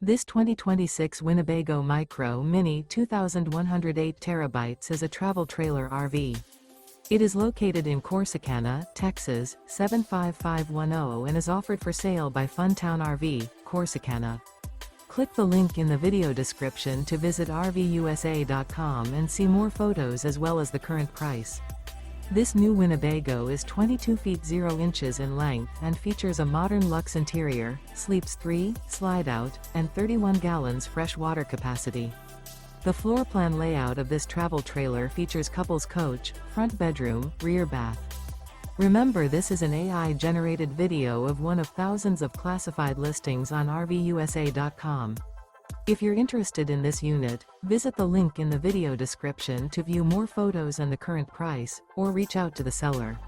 This 2026 Winnebago Micro Minnie 2108 terabytes is a travel trailer RV. It is located in Corsicana, Texas, 75510 and is offered for sale by Funtown RV, Corsicana. Click the link in the video description to visit RVUSA.com and see more photos as well as the current price. This new Winnebago is 22 feet 0 inches in length and features a modern luxe interior, sleeps 3, slide-out, and 31 gallons fresh water capacity. The floor plan layout of this travel trailer features couples coach, front bedroom, rear bath. Remember, this is an AI-generated video of one of thousands of classified listings on RVUSA.com. If you're interested in this unit, visit the link in the video description to view more photos and the current price, or reach out to the seller.